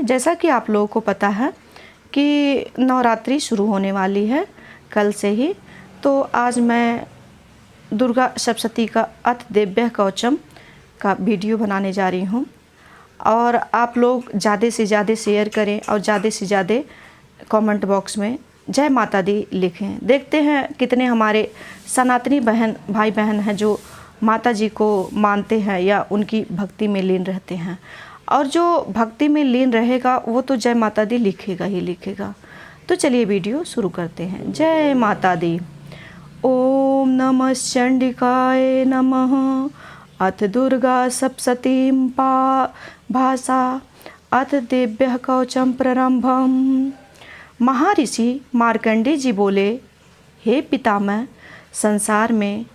जैसा कि आप लोगों को पता है कि नवरात्रि शुरू होने वाली है कल से ही, तो आज मैं दुर्गा सप्तशती का अथ दिव्य कवचम का वीडियो बनाने जा रही हूँ। और आप लोग ज़्यादा से ज़्यादा शेयर करें और ज़्यादा से ज़्यादा कमेंट बॉक्स में जय माता दी लिखें। देखते हैं कितने हमारे सनातनी भाई बहन हैं जो माता जी को मानते हैं या उनकी भक्ति में लीन रहते हैं। और जो भक्ति में लीन रहेगा वो तो जय माता दी लिखेगा ही लिखेगा। तो चलिए वीडियो शुरू करते हैं। जय माता दी। ओम नमः चंडिकाय नमः। अथ दुर्गा सप्तशतीं भासा अथ दिव्य कवचम प्रारंभम। महर्षि मार्कंडेय जी बोले, हे पितामह, संसार में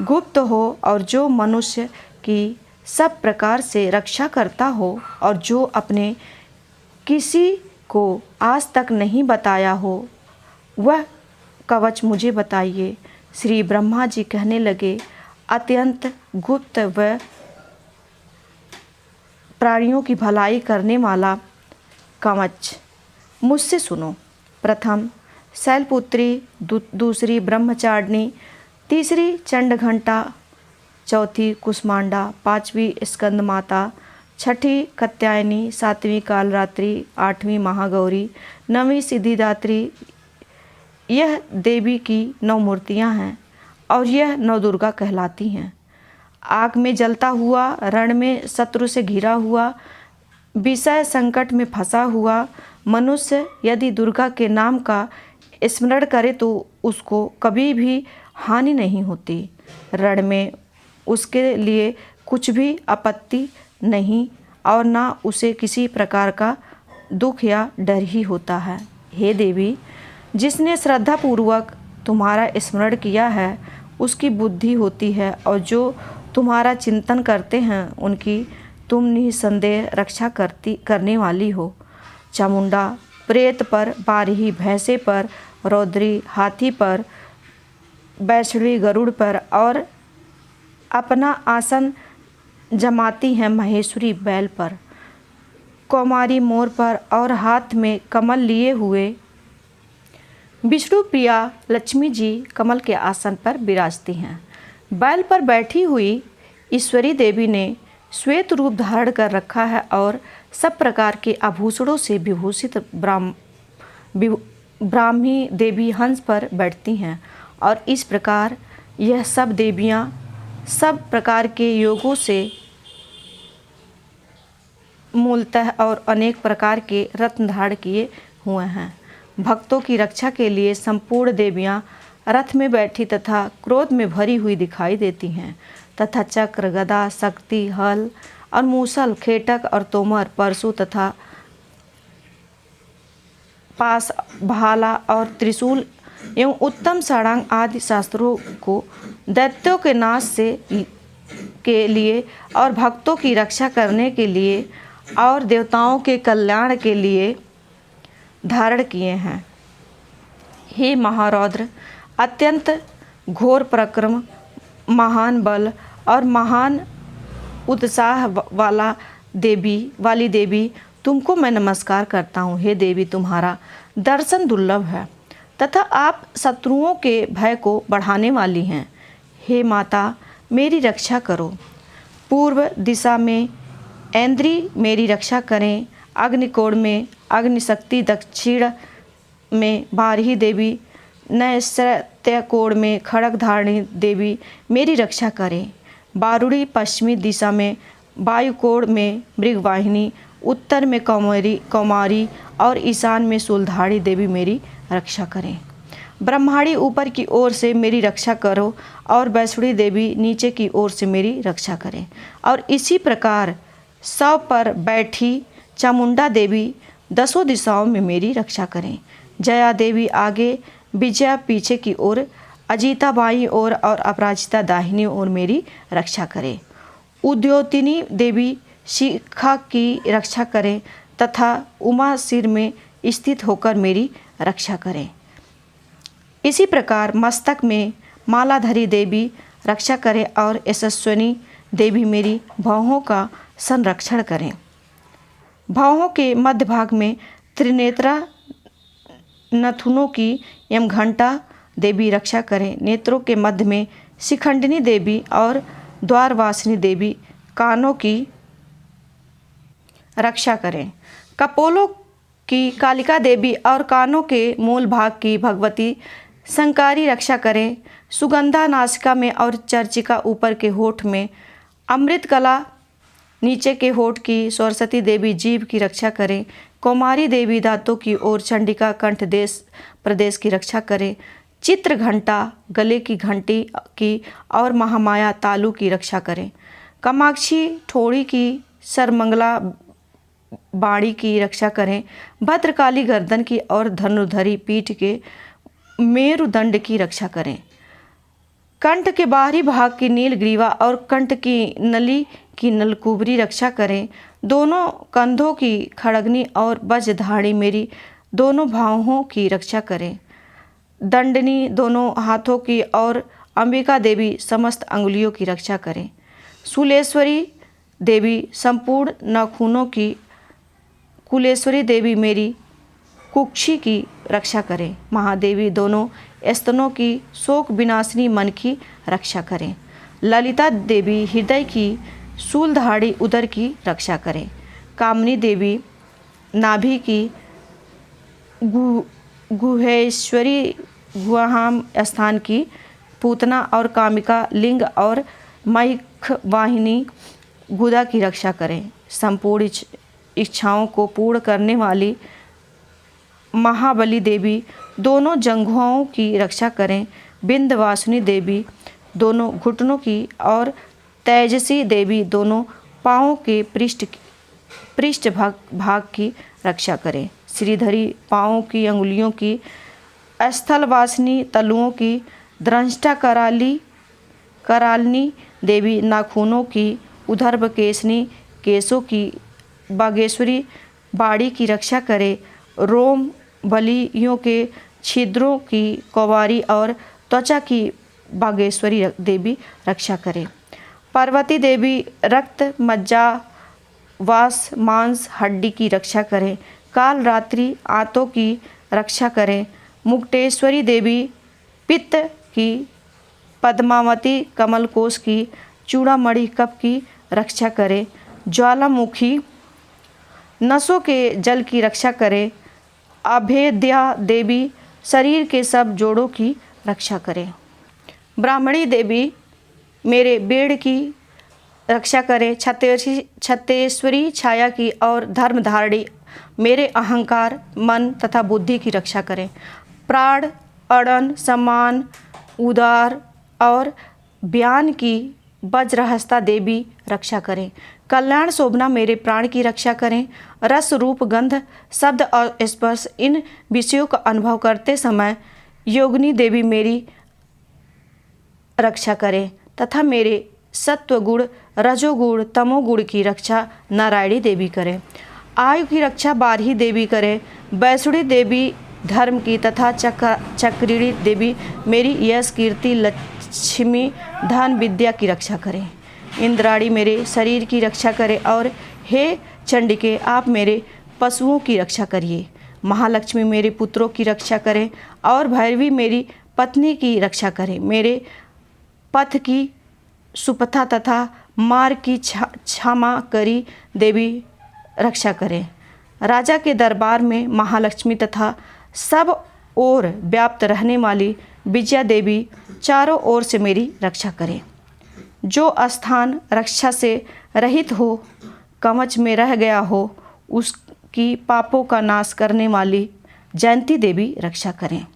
गुप्त हो और जो मनुष्य की सब प्रकार से रक्षा करता हो और जो अपने किसी को आज तक नहीं बताया हो वह कवच मुझे बताइए। श्री ब्रह्मा जी कहने लगे, अत्यंत गुप्त व प्राणियों की भलाई करने वाला कवच मुझसे सुनो। प्रथम शैलपुत्री, दूसरी ब्रह्मचारिणी, तीसरी चंडघंटा, चौथी कुष्मांडा, पांचवी स्कंद माता, छठी कात्यायनी, सातवीं कालरात्रि, आठवीं महागौरी, नवीं सिद्धिदात्री। यह देवी की 9 मूर्तियां हैं और यह 9 दुर्गा कहलाती हैं। आग में जलता हुआ, रण में शत्रु से घिरा हुआ, विषय संकट में फंसा हुआ मनुष्य यदि दुर्गा के नाम का स्मरण करे तो उसको कभी भी हानि नहीं होती। रण में उसके लिए कुछ भी आपत्ति नहीं और ना उसे किसी प्रकार का दुख या डर ही होता है। हे देवी, जिसने श्रद्धापूर्वक तुम्हारा स्मरण किया है उसकी बुद्धि होती है और जो तुम्हारा चिंतन करते हैं उनकी तुम निसंदेह रक्षा करने वाली हो। चामुंडा प्रेत पर, बारही भैंसे पर, रौद्री हाथी पर, वैष्णवी गरुड़ पर और अपना आसन जमाती हैं महेश्वरी बैल पर, कौमारी मोर पर और हाथ में कमल लिए हुए विष्णु प्रिया लक्ष्मी जी कमल के आसन पर विराजती हैं। बैल पर बैठी हुई ईश्वरी देवी ने श्वेत रूप धारण कर रखा है और सब प्रकार के आभूषणों से विभूषित ब्राह्मी देवी हंस पर बैठती हैं। और इस प्रकार यह सब देवियां सब प्रकार के योगों से मूलतः और अनेक प्रकार के रत्न धारण किए हुए हैं। भक्तों की रक्षा के लिए संपूर्ण देवियां रथ में बैठी तथा क्रोध में भरी हुई दिखाई देती हैं तथा चक्र, गदा, शक्ति, हल और मूसल, खेटक और तोमर, परशु तथा पास, भाला और त्रिशूल एवं उत्तम षडांग आदि शास्त्रों को दैत्यों के नाश से के लिए और भक्तों की रक्षा करने के लिए और देवताओं के कल्याण के लिए धारण किए हैं। हे महारौद्र, अत्यंत घोर पराक्रम, महान बल और महान उत्साह वाली देवी, तुमको मैं नमस्कार करता हूँ। हे देवी, तुम्हारा दर्शन दुर्लभ है तथा आप शत्रुओं के भय को बढ़ाने वाली हैं। हे माता, मेरी रक्षा करो। पूर्व दिशा में ऐन्द्री मेरी रक्षा करें। अग्निकोण में अग्निशक्ति, दक्षिण में बारही देवी, नैऋत्य कोण में खड़ग धारणी देवी मेरी रक्षा करें। बारुड़ी, पश्चिमी दिशा में वायुकोण में मृगवाहिनी, उत्तर में कौमारी और ईशान में शूलधारी देवी मेरी रक्षा करें। ब्रह्माणी ऊपर की ओर से मेरी रक्षा करो और वैष्णवी देवी नीचे की ओर से मेरी रक्षा करें। और इसी प्रकार 100 पर बैठी चामुंडा देवी 10 दिशाओं में मेरी रक्षा करें। जया देवी आगे, विजया पीछे की ओर, अजिता बाईं ओर और अपराजिता दाहिनी ओर मेरी रक्षा करें। उद्योतिनी देवी शिखा की रक्षा करें तथा उमा सिर में स्थित होकर मेरी रक्षा करें। इसी प्रकार मस्तक में मालाधारी देवी रक्षा करें और यशस्विनी देवी मेरी बाहों का संरक्षण करें। भावों के मध्य भाग में त्रिनेत्रा नथुनों की एवं घंटा देवी रक्षा करें। नेत्रों के मध्य में शिखंडिनी देवी और द्वारवासिनी देवी कानों की रक्षा करें। कपोलों की कालिका देवी और कानों के मूल भाग की भगवती संकारी रक्षा करें। सुगंधा नासिका में और चर्चिका ऊपर के होठ में, अमृत कला नीचे के होठ की सरस्वती देवी जीभ की रक्षा करें। कौमारी देवी दांतों की ओर, चंडिका कंठ देश प्रदेश की रक्षा करें। चित्र घंटा गले की घंटी की और महामाया तालू की रक्षा करें। कामाक्षी ठोड़ी की, सरमंगला बाणी की रक्षा करें। भद्रकाली गर्दन की और धनुर्धरी पीठ के मेरुदंड की रक्षा करें। कंठ के बाहरी भाग की नीलग्रीवा और कंठ की नली की नलकुबरी रक्षा करें। दोनों कंधों की खड़गनी और वज्रधारी मेरी दोनों बाहों की रक्षा करें। दंडनी दोनों हाथों की और अंबिका देवी समस्त अंगुलियों की रक्षा करें। शूलेश्वरी देवी संपूर्ण नाखूनों की, कुलेश्वरी देवी मेरी कुक्षी की रक्षा करें। महादेवी दोनों स्तनों की, शोक विनाशिनी मन की रक्षा करें। ललिता देवी हृदय की, शूलधारी उदर की रक्षा करें। कामनी देवी नाभि की, गुहेश्वरी गुहाम स्थान की, पूतना और कामिका लिंग और महिख वाहिनी गुदा की रक्षा करें। संपूर्ण इच्छाओं को पूर्ण करने वाली महाबली देवी दोनों जंघुओं की रक्षा करें। विंध्यवासिनी देवी दोनों घुटनों की और तेजसी देवी दोनों पाँवों के पृष्ठ भाग की रक्षा करें। श्रीधरी पाँवों की अंगुलियों की, स्थलवासिनी तलुओं की, द्रष्टा करालनी देवी नाखूनों की, उधर्भ केशनी केशों की, बागेश्वरी बाड़ी की रक्षा करे। रोम बलियों के छिद्रों की कौवारी और त्वचा की बागेश्वरी देवी रक्षा करे। पार्वती देवी रक्त मज्जा वास मांस हड्डी की रक्षा करें। काल रात्रि आंतों की रक्षा करें। मुक्तेश्वरी देवी पित्त की, पद्मावती कमलकोश की, चूड़ामणि कफ की रक्षा करें। ज्वालामुखी नसों के जल की रक्षा करें। अभेद्या देवी शरीर के सब जोड़ों की रक्षा करें। ब्राह्मणी देवी मेरे बेड़ की रक्षा करें। छत्तेश्वरी छाया की और धर्मधारिणी मेरे अहंकार मन तथा बुद्धि की रक्षा करें। प्राण अड़न सम्मान उदार और बयान की वज्रहस्ता देवी रक्षा करें। कल्याण शोभना मेरे प्राण की रक्षा करें। रस रूप गंध शब्द और स्पर्श इन विषयों का अनुभव करते समय योगिनी देवी मेरी रक्षा करें तथा मेरे सत्वगुण रजोगुण तमोगुण की रक्षा नारायणी देवी करें। आयु की रक्षा बारही देवी करें। वैष्णवी देवी धर्म की तथा चक्रिणी देवी मेरी यश कीर्ति लक्ष्मी धन विद्या की रक्षा करें। इंद्राणी मेरे शरीर की रक्षा करें और हे चंडिके आप मेरे पशुओं की रक्षा करिए। महालक्ष्मी मेरे पुत्रों की रक्षा करें और भैरवी मेरी पत्नी की रक्षा करें। मेरे पथ की सुपथा तथा मार्ग की क्षमा करी देवी रक्षा करें। राजा के दरबार में महालक्ष्मी तथा सब ओर व्याप्त रहने वाली विजया देवी चारों ओर से मेरी रक्षा करें। जो स्थान रक्षा से रहित हो, कवच में रह गया हो, उसकी पापों का नाश करने वाली जयंती देवी रक्षा करें।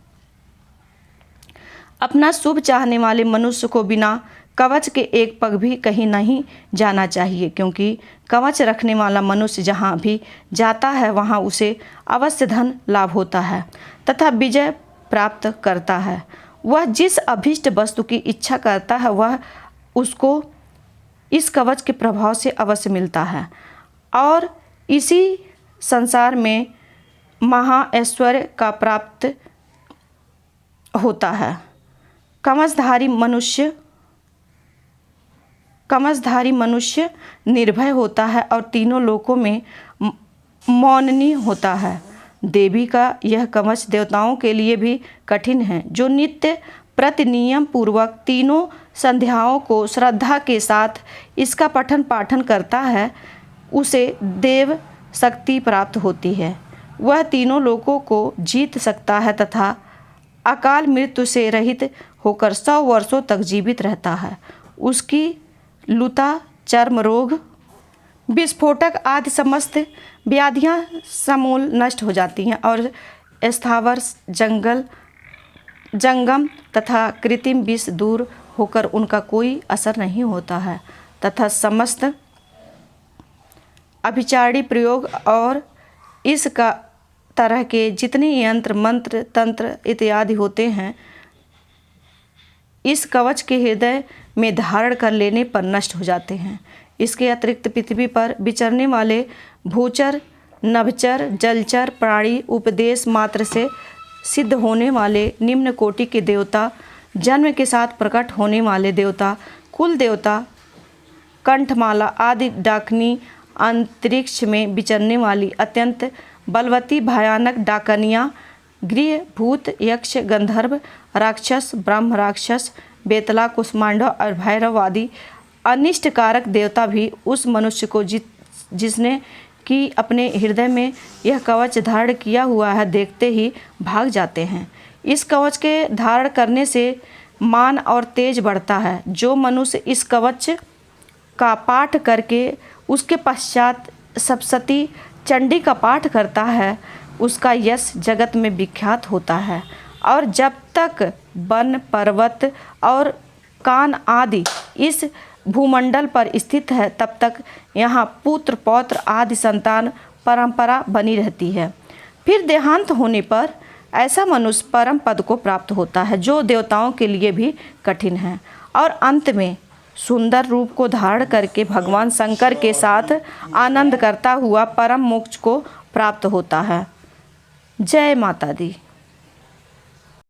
अपना शुभ चाहने वाले मनुष्य को बिना कवच के एक पग भी कहीं नहीं जाना चाहिए, क्योंकि कवच रखने वाला मनुष्य जहाँ भी जाता है वहाँ उसे अवश्य धन लाभ होता है तथा विजय प्राप्त करता है। वह जिस अभीष्ट वस्तु की इच्छा करता है वह उसको इस कवच के प्रभाव से अवश्य मिलता है और इसी संसार में महाऐश्वर्य का प्राप्त होता है। कवचधारी मनुष्य निर्भय होता है और तीनों लोकों में मौननीय होता है। देवी का यह कवच देवताओं के लिए भी कठिन है। जो नित्य प्रति नियम पूर्वक तीनों संध्याओं को श्रद्धा के साथ इसका पठन पाठन करता है, उसे देव शक्ति प्राप्त होती है। वह तीनों लोकों को जीत सकता है तथा अकाल मृत्यु से रहित होकर 100 वर्षों तक जीवित रहता है। उसकी लुता, चर्म रोग, विस्फोटक आदि समस्त व्याधियाँ समूल नष्ट हो जाती हैं और स्थावर जंगम तथा कृत्रिम विष दूर होकर उनका कोई असर नहीं होता है तथा समस्त अभिचारी प्रयोग और इसका तरह के जितने यंत्र मंत्र तंत्र इत्यादि होते हैं, इस कवच के हृदय में धारण कर लेने पर नष्ट हो जाते हैं। इसके अतिरिक्त पृथ्वी पर विचरने वाले भूचर, नभचर, जलचर प्राणी, उपदेश मात्र से सिद्ध होने वाले निम्न कोटि के देवता, जन्म के साथ प्रकट होने वाले देवता, कुल देवता, कंठमाला आदि डाकनी, अंतरिक्ष में विचरने वाली अत्यंत बलवती भयानक डाकनियाँ, गृह भूत, यक्ष, गंधर्व, राक्षस, ब्रह्म राक्षस, बेतला, कुष्मांडव और भैरव आदि अनिष्टकारक देवता भी उस मनुष्य को जिसने कि अपने हृदय में यह कवच धारण किया हुआ है देखते ही भाग जाते हैं। इस कवच के धारण करने से मान और तेज बढ़ता है। जो मनुष्य इस कवच का पाठ करके उसके पश्चात सप्तशती चंडी का पाठ करता है, उसका यश जगत में विख्यात होता है और जब तक वन, पर्वत और कान आदि इस भूमंडल पर स्थित है तब तक यहाँ पुत्र पौत्र आदि संतान परंपरा बनी रहती है। फिर देहांत होने पर ऐसा मनुष्य परम पद को प्राप्त होता है जो देवताओं के लिए भी कठिन है और अंत में सुंदर रूप को धारण करके भगवान शंकर के साथ आनंद करता हुआ परम मोक्ष को प्राप्त होता है। जय माता दी।